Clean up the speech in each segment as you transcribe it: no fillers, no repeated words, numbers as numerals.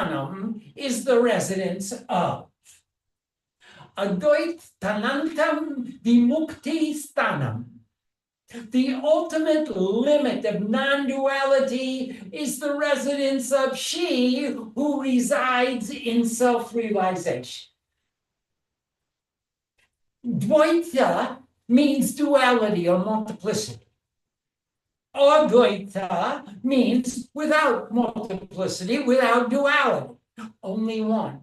Sthanam is the residence of. Advait Tanantam Vimukti Sthanam. The ultimate limit of non-duality is the residence of she who resides in self-realization. Dvaita means duality or multiplicity. Advaita means without multiplicity, without duality, only one.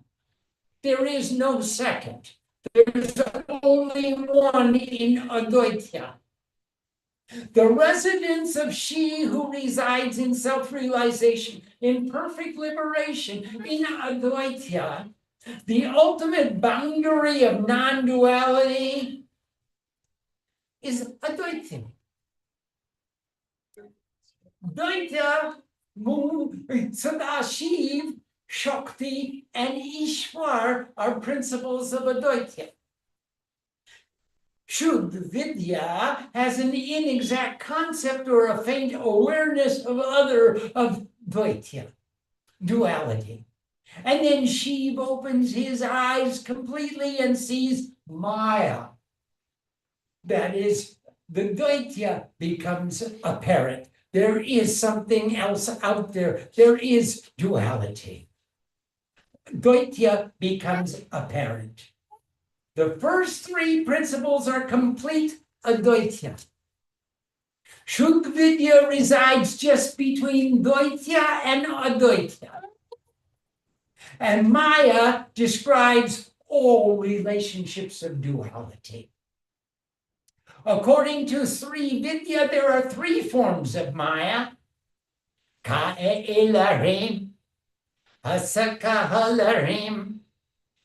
There is no second. There's only one in Advaita. The residence of she who resides in self-realization, in perfect liberation, in Advaita, the ultimate boundary of non-duality is Advaita. Dvaita, Sadashiv, Shakti, and Ishwar are principles of Advaita. Shuddha Vidya has an inexact concept or a faint awareness of Dvaita, duality. And then Shiva opens his eyes completely and sees Maya. That is, the Dvaita becomes apparent. There is something else out there. There is duality. Dvaita becomes apparent. The first three principles are complete Advaita. Shuddha Vidya resides just between Dvaita and Advaita. And Maya describes all relationships of duality. According to Sri Vidya, there are three forms of Maya. Ka'elarim, Asakahalarim,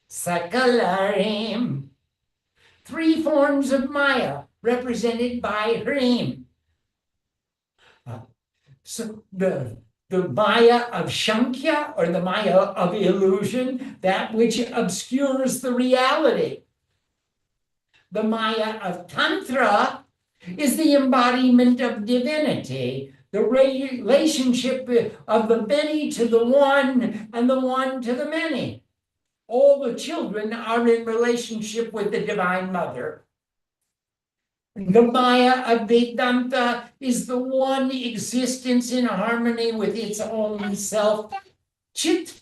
Sakalarim. Three forms of Maya represented by Hrim. So the Maya of Shankhya, or the Maya of illusion, that which obscures the reality. The Maya of Tantra is the embodiment of divinity, the relationship of the many to the one and the one to the many. All the children are in relationship with the Divine Mother. The Maya of Vedanta is the one existence in harmony with its own self, Chit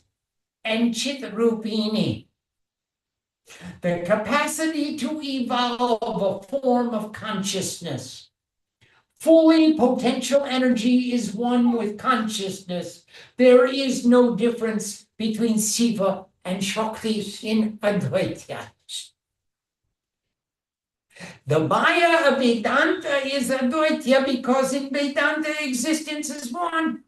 and Chit Rupini. The capacity to evolve a form of consciousness. Fully potential energy is one with consciousness. There is no difference between Shiva and Shakti in Advaita. The Maya of Vedanta is Advaita because in Vedanta existence is one.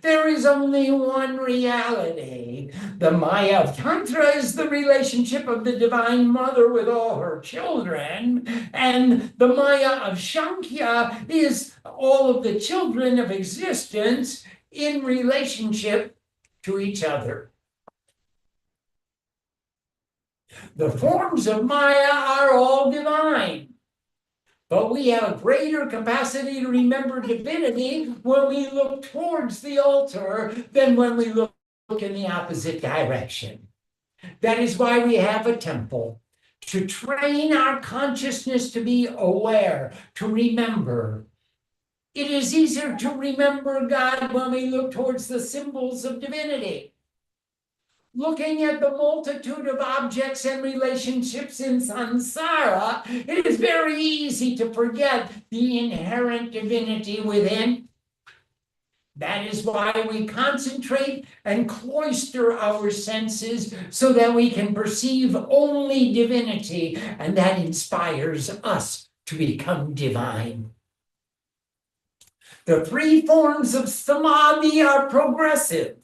There is only one reality. The Maya of Tantra is the relationship of the Divine Mother with all her children, and the Maya of Shankhya is all of the children of existence in relationship to each other. The forms of Maya are all divine. But we have a greater capacity to remember divinity when we look towards the altar than when we look in the opposite direction. That is why we have a temple, to train our consciousness to be aware, to remember. It is easier to remember God when we look towards the symbols of divinity. Looking at the multitude of objects and relationships in samsara, it is very easy to forget the inherent divinity within. That is why we concentrate and cloister our senses so that we can perceive only divinity, and that inspires us to become divine. The three forms of samadhi are progressive.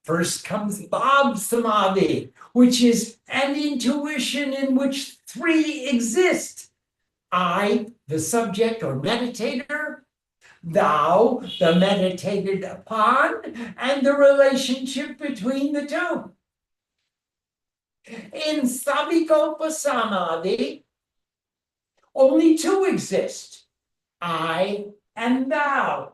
First comes Bhav Samadhi, which is an intuition in which three exist. I, the subject or meditator, thou, the meditated upon, and the relationship between the two. In Savikalpa Samadhi, only two exist, I and thou.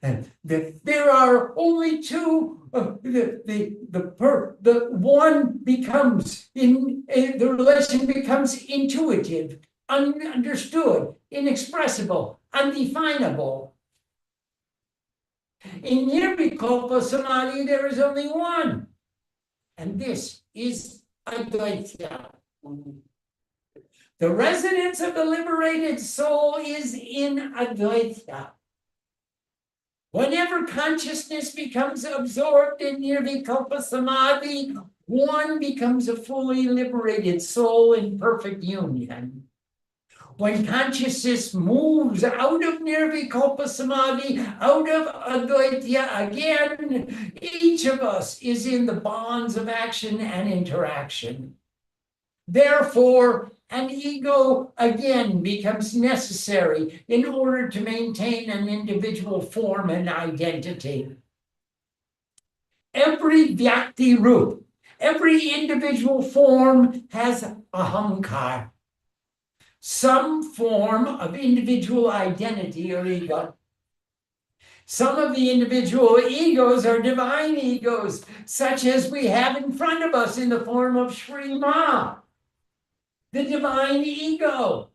There are only two. The one becomes the relation becomes intuitive, understood, inexpressible, undefinable. In Nirvikalpa Samadhi, there is only one, and this is Advaita. The residence of the liberated soul is in Advaita. Whenever consciousness becomes absorbed in Nirvikalpa Samadhi, one becomes a fully liberated soul in perfect union. When consciousness moves out of Nirvikalpa Samadhi, out of Advaita again, each of us is in the bonds of action and interaction. Therefore, an ego again becomes necessary in order to maintain an individual form and identity. Every Vyakti Rup, every individual form has ahamkar, some form of individual identity or ego. Some of the individual egos are divine egos, such as we have in front of us in the form of Sri Ma, the divine ego.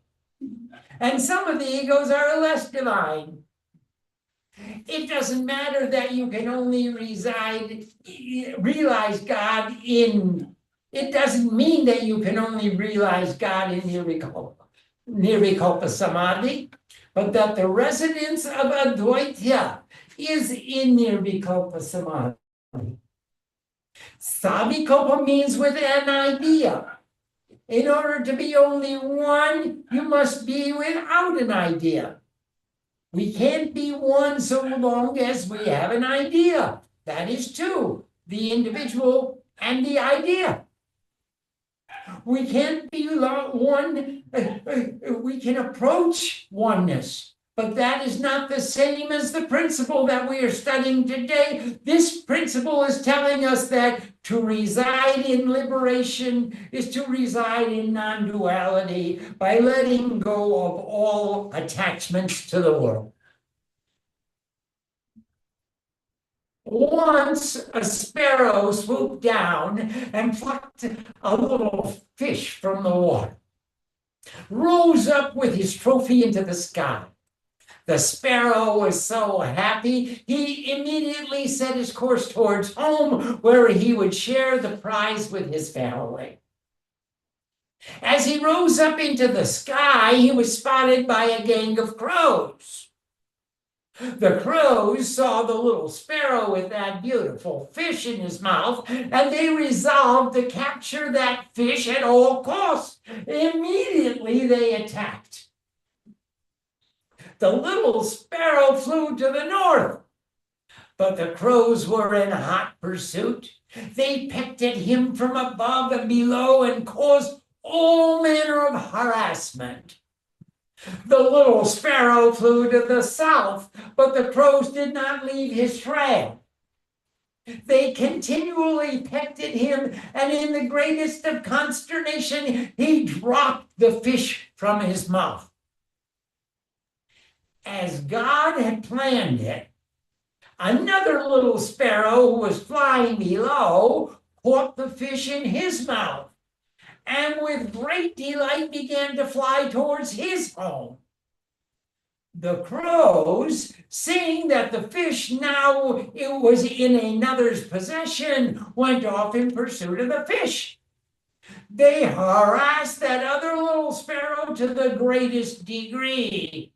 And some of the egos are less divine. It doesn't matter that you can only realize God in, it doesn't mean that you can only realize God in Nirvikalpa Samadhi, but that the residence of Advaita is in Nirvikalpa Samadhi. Savikalpa means with an idea. In order to be only one, you must be without an idea. We can't be one so long as we have an idea. That is two, the individual and the idea. We can't be one, we can approach oneness, but that is not the same as the principle that we are studying today. This principle is telling us that to reside in liberation is to reside in non-duality by letting go of all attachments to the world. Once a sparrow swooped down and plucked a little fish from the water, rose up with his trophy into the sky. The sparrow was so happy, he immediately set his course towards home, where he would share the prize with his family. As he rose up into the sky, he was spotted by a gang of crows. The crows saw the little sparrow with that beautiful fish in his mouth, and they resolved to capture that fish at all costs. Immediately they attacked. The little sparrow flew to the north, but the crows were in hot pursuit. They pecked at him from above and below and caused all manner of harassment. The little sparrow flew to the south, but the crows did not leave his trail. They continually pecked at him, and in the greatest of consternation, he dropped the fish from his mouth. As God had planned it, another little sparrow who was flying below caught the fish in his mouth, and with great delight began to fly towards his home. The crows, seeing that the fish now it was in another's possession, went off in pursuit of the fish. They harassed that other little sparrow to the greatest degree.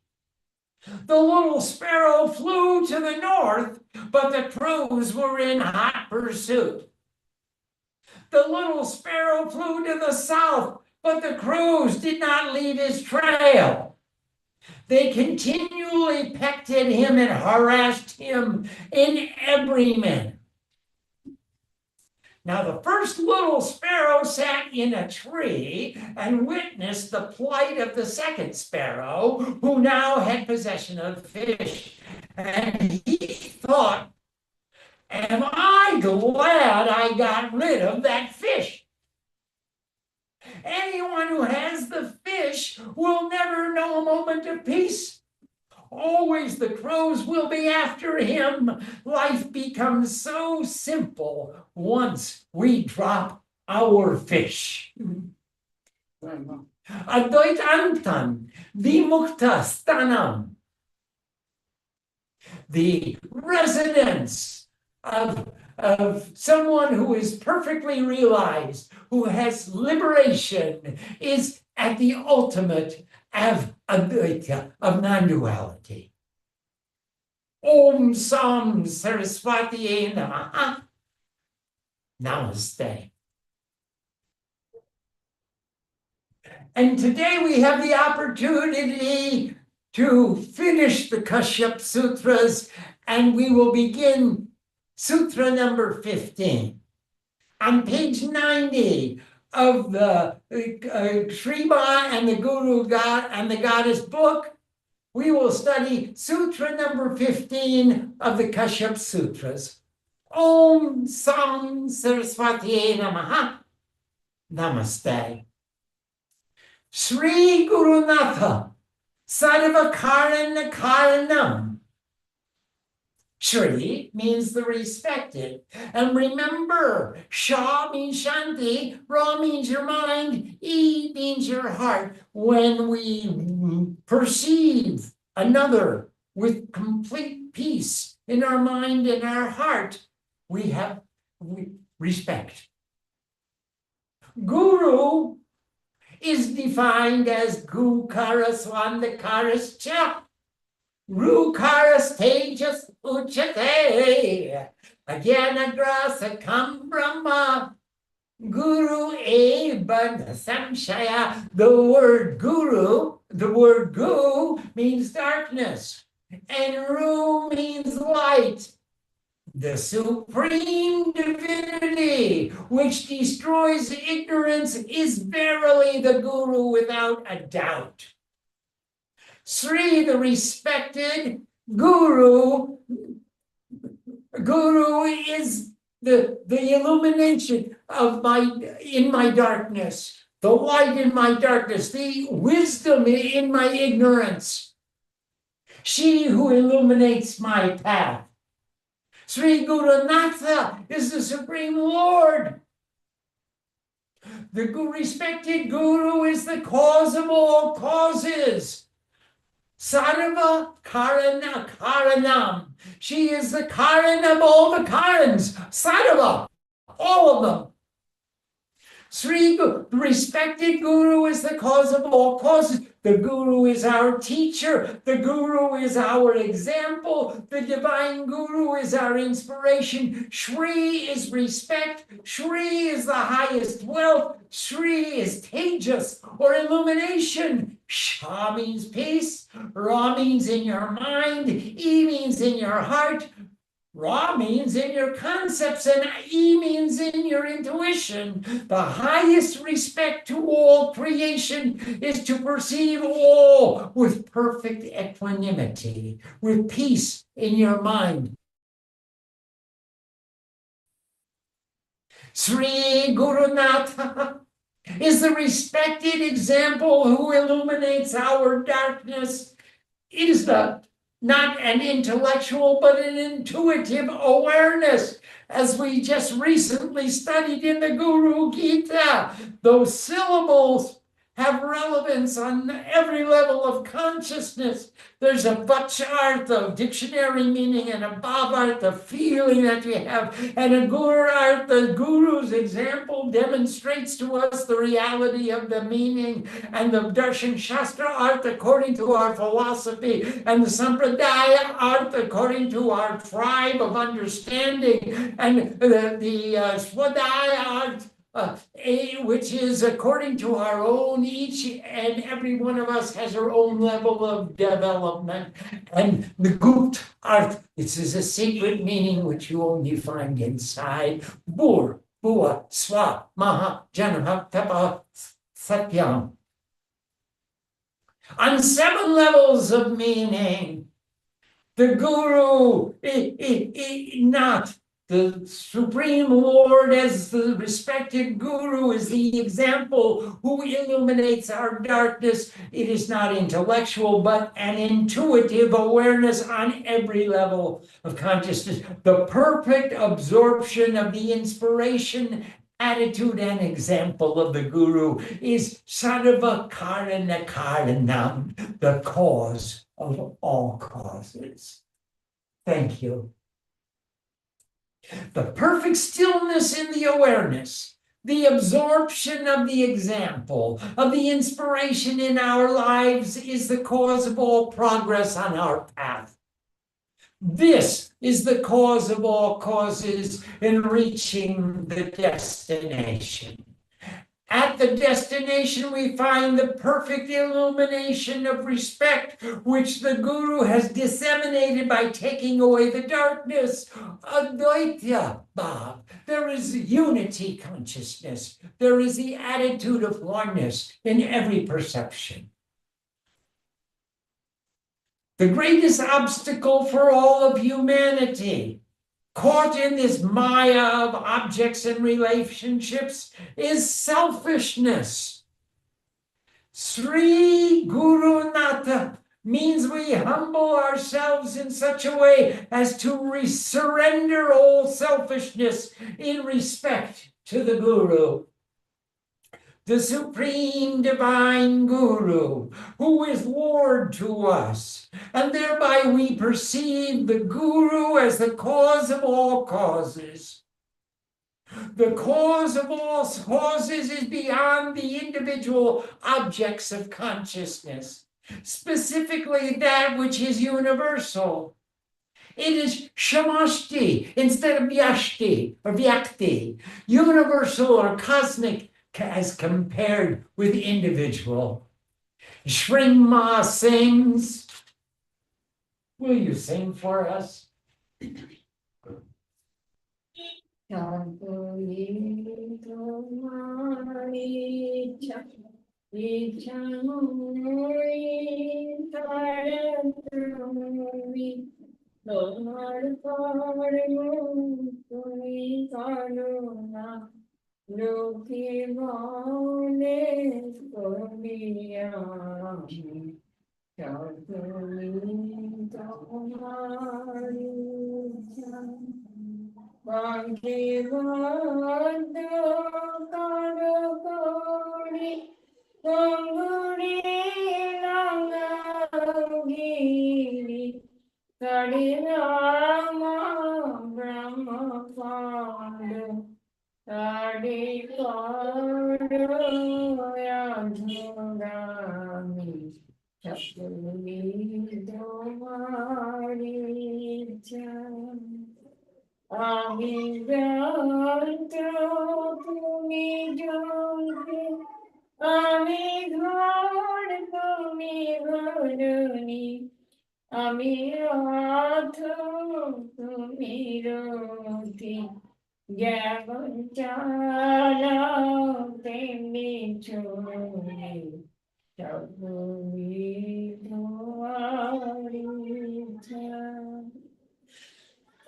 The little sparrow flew to the north, but the crows were in hot pursuit. The little sparrow flew to the south, but the crows did not leave his trail. They continually pecked at him and harassed him in every manner. Now the first little sparrow sat in a tree and witnessed the plight of the second sparrow, who now had possession of the fish. And he thought, am I glad I got rid of that fish? Anyone who has the fish will never know a moment of peace. Always the crows will be after him. Life becomes so simple once we drop our fish. Advait antan, vimukta stanam. The residence of someone who is perfectly realized, who has liberation, is at the ultimate of Advaita, of non-duality. Om Sam Saraswati Namaha. Namaste. And today we have the opportunity to finish the Kashyap Sutras, and we will begin Sutra number 15. On page 90 of the Sriba and the Guru God and the Goddess book, we will study Sutra number 15 of the Kashyap Sutras. Om Sam Saraswati Namaha. Namaste. Sri Gurunatha Sarvakaranam Karanam. Shri means the respected. And remember, Sha means Shanti, Ra means your mind, E means your heart. When we perceive another with complete peace in our mind and our heart, we have respect. Guru is defined as Gukaras Vandakaras Cha. Rukaras Tejas Uchate. Agyanagras Kam Brahma. Guru Eva Samshaya. The word guru, the word gu means darkness, and ru means light. The supreme divinity, which destroys ignorance, is verily the Guru without a doubt. Sri, the respected Guru, Guru is the illumination of in my darkness, the light in my darkness, the wisdom in my ignorance. She who illuminates my path. Sri Gurunatha is the Supreme Lord. The respected Guru is the cause of all causes. Sarva Karana Karanam. She is the Karan of all the Karans. Sarva, all of them. The respected Guru is the cause of all causes. The Guru is our teacher. The Guru is our example. The divine Guru is our inspiration. Shri is respect. Shri is the highest wealth. Shri is tejas, or illumination. Sha means peace. Ra means in your mind. E means in your heart. Ra means in your concepts, and E means in your intuition. The highest respect to all creation is to perceive all with perfect equanimity, with peace in your mind. Sri Gurunatha is the respected example who illuminates our darkness. It is not an intellectual, but an intuitive awareness. As we just recently studied in the Guru Gita, those syllables have relevance on every level of consciousness. There's a Vachartha, dictionary meaning, and a Bhavartha, feeling that we have, and a Gurartha, the Guru's example demonstrates to us the reality of the meaning, and the Darshan Shastra Arth according to our philosophy, and the Sampradaya Arth according to our tribe of understanding, and the Swadaya Arth, which is according to our own. Each and every one of us has our own level of development. And the Gut Art, this is a secret meaning which you only find inside. Bur, Bua, Swa, Maha, Janama, Tapa, Satyam. On 7 levels of meaning, the Guru not The Supreme Lord, as the respected Guru, is the example who illuminates our darkness. It is not intellectual, but an intuitive awareness on every level of consciousness. The perfect absorption of the inspiration, attitude, and example of the Guru is Sarva Karana Karanam, the cause of all causes. Thank you. The perfect stillness in the awareness, the absorption of the example, of the inspiration in our lives is the cause of all progress on our path. This is the cause of all causes in reaching the destination. At the destination, we find the perfect illumination of respect, which the Guru has disseminated by taking away the darkness. Advaita Bhav. There is unity consciousness. There is the attitude of oneness in every perception. The greatest obstacle for all of humanity, caught in this maya of objects and relationships, is selfishness. Sri Guru Nata means we humble ourselves in such a way as to surrender all selfishness in respect to the Guru, the Supreme Divine Guru, who is Lord to us. And thereby we perceive the Guru as the cause of all causes. The cause of all causes is beyond the individual objects of consciousness, specifically that which is universal. It is shamashti instead of vyashti or vyakti, universal or cosmic as compared with individual. Shringma sings. Will you sing for us?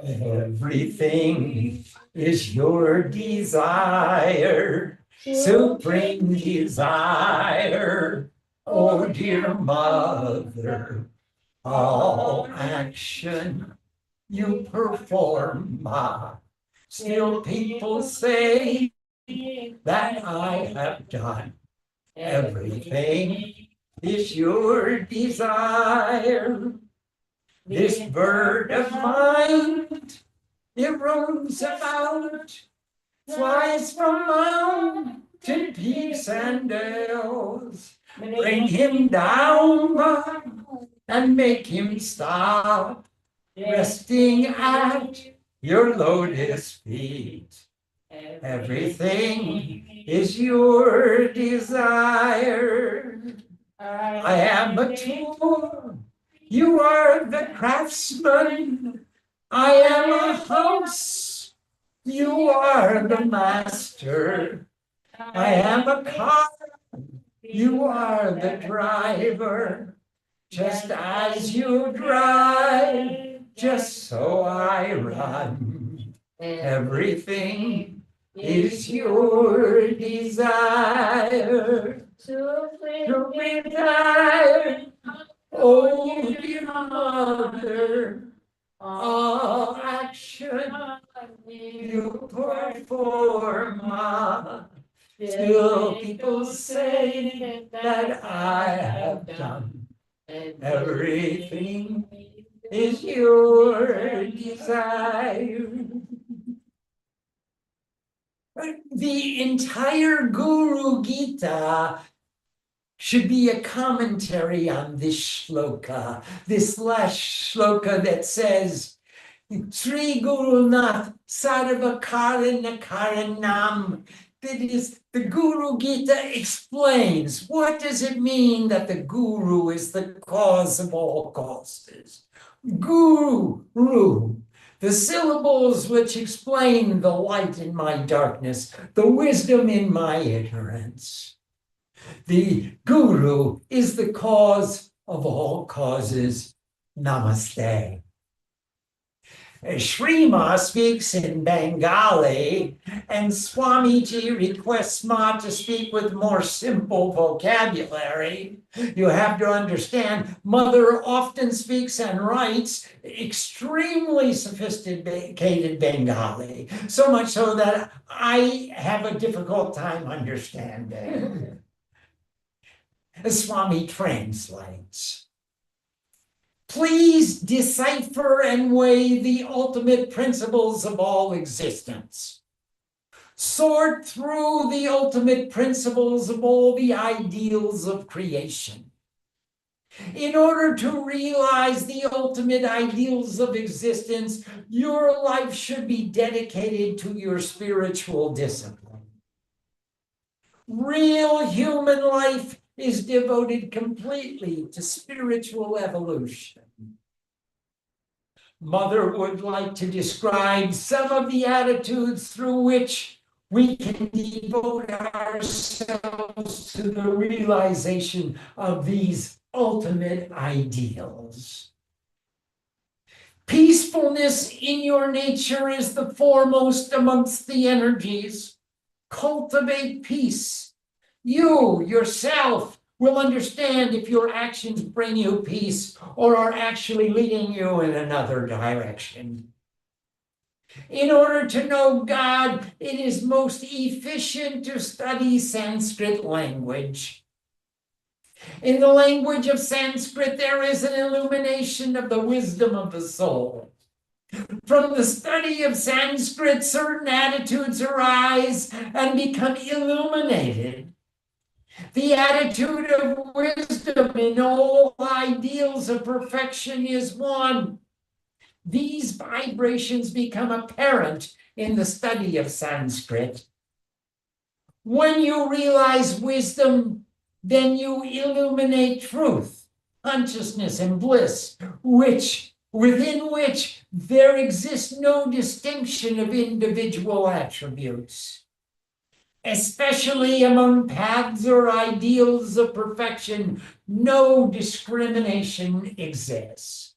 Everything is your desire, supreme desire, oh dear mother. All action you perform, still people say that I have done. Everything is your desire. This bird of mine, it roams about, flies from mountain peaks and dales. Bring him down and make him stop, resting at your lotus feet. Everything is your desire. I am a tool. You are the craftsman. I am a house. You are the master. I am a car. You are the driver. Just as you drive, just so I run. Everything is your desire to retire, oh dear mother. All action you perform, still people say that I have done everything is your desire. The entire Guru Gita should be a commentary on this shloka, this last shloka that says, Sri Guru Nath Sarvakaranakaranam. That is, the Guru Gita explains what does it mean that the Guru is the cause of all causes. Guru, the syllables which explain the light in my darkness, the wisdom in my ignorance. The Guru is the cause of all causes. Namaste. Shrima speaks in Bengali, and Swamiji requests Ma to speak with more simple vocabulary. You have to understand, Mother often speaks and writes extremely sophisticated Bengali, so much so that I have a difficult time understanding. Swami translates. Please decipher and weigh the ultimate principles of all existence. Sort through the ultimate principles of all the ideals of creation. In order to realize the ultimate ideals of existence, your life should be dedicated to your spiritual discipline. Real human life is devoted completely to spiritual evolution. Mother would like to describe some of the attitudes through which we can devote ourselves to the realization of these ultimate ideals. Peacefulness in your nature is the foremost amongst the energies. Cultivate peace. You, yourself, will understand if your actions bring you peace or are actually leading you in another direction. In order to know God, it is most efficient to study Sanskrit language. In the language of Sanskrit, there is an illumination of the wisdom of the soul. From the study of Sanskrit, certain attitudes arise and become illuminated. The attitude of wisdom in all ideals of perfection is one. These vibrations become apparent in the study of Sanskrit. When you realize wisdom, then you illuminate truth, consciousness, and bliss, within which there exists no distinction of individual attributes. Especially among paths or ideals of perfection, no discrimination exists.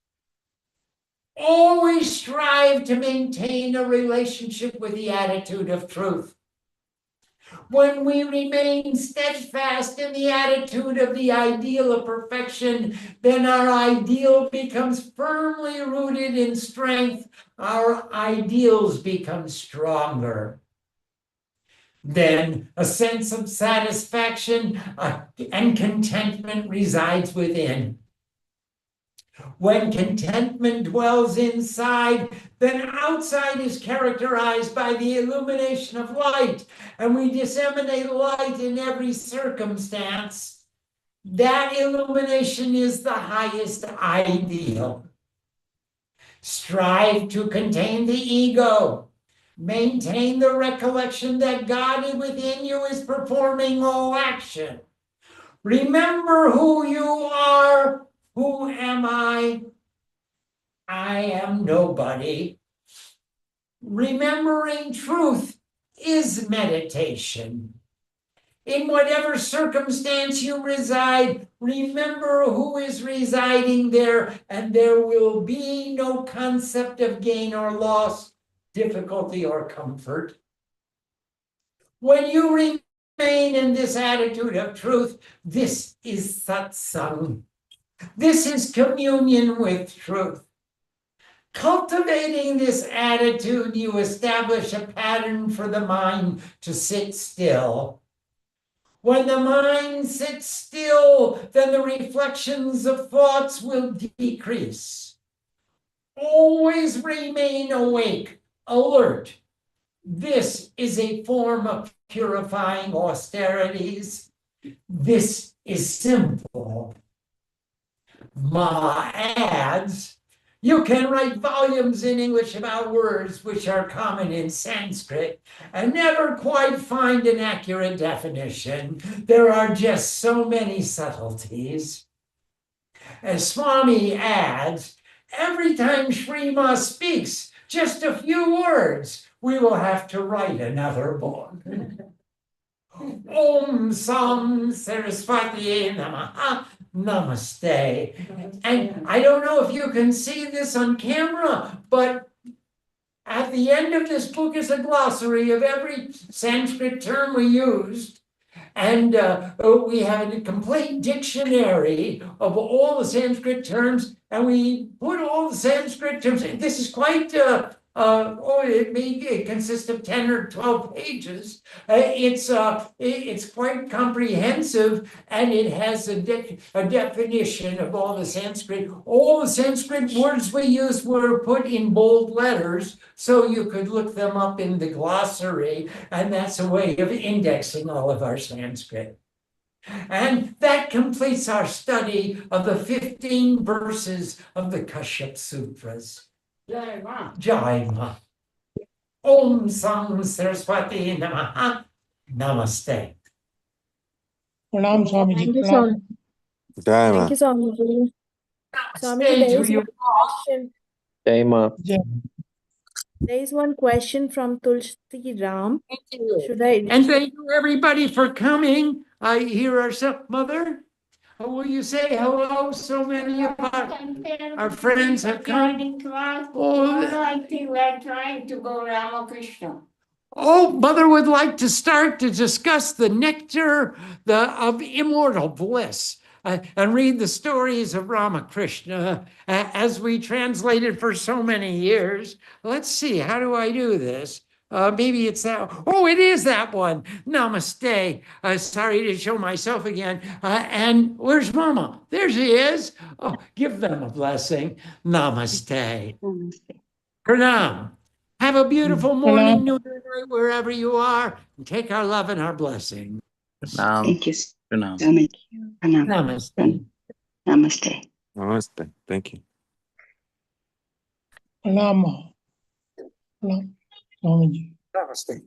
Always strive to maintain a relationship with the attitude of truth. When we remain steadfast in the attitude of the ideal of perfection, then our ideal becomes firmly rooted in strength. Our ideals become stronger. Then a sense of satisfaction and contentment resides within. When contentment dwells inside, then outside is characterized by the illumination of light, and we disseminate light in every circumstance. That illumination is the highest ideal. Strive to contain the ego. Maintain the recollection that God within you is performing all action. Remember who you are. Who am I? I am nobody. Remembering truth is meditation. In whatever circumstance you reside, remember who is residing there, and there will be no concept of gain or loss. difficulty, or comfort. When you remain in this attitude of truth, this is satsang. This is communion with truth. Cultivating this attitude, you establish a pattern for the mind to sit still. When the mind sits still, then the reflections of thoughts will decrease. Always remain awake, alert. This is a form of purifying austerities. This is simple. Ma adds, you can write volumes in English about words which are common in Sanskrit and never quite find an accurate definition. There are just so many subtleties. As Swami adds, every time Shrima speaks just a few words, we will have to write another book. Om Sam Saraswati Namaha. Namaste. And I don't know if you can see this on camera, but at the end of this book is a glossary of every Sanskrit term we used. And we have a complete dictionary of all the Sanskrit terms, and we put all the Sanskrit terms. This is quite it consists of 10 or 12 pages. It's quite comprehensive, and it has a definition of all the Sanskrit. All the Sanskrit words we used were put in bold letters, so you could look them up in the glossary, and that's a way of indexing all of our Sanskrit. And that completes our study of the 15 verses of the Kashyap Sutras. Jai Ma. Jai Ma. Om Sam Saraswati Namaha. Namaste. Pranam Swamiji. Thank you, Swami. Thank you, Swamiji. Swamiji, there is one question. Jai Ma. There is one question from Tulsi Ram. Thank you. Should I? And thank you, everybody, for coming. I hear ourselves, Mother. Will you say hello? So many of our friends have come. Oh, I think we're trying to go Ramakrishna. Oh, Mother would like to start to discuss the nectar of immortal bliss and read the stories of Ramakrishna as we translated for so many years. Let's see, how do I do this? Maybe it's that. Oh, it is that one. Namaste. Sorry to show myself again. And where's Mama? There she is. Oh, give them a blessing. Namaste. Namaste. Pranam. Have a beautiful morning, noon, or night, wherever you are. And take our love and our blessing. Thank you so Pranam. much. Pranam. Namaste. Namaste. Namaste. Thank you. Pranam. Pranam Swamiji. Namaste.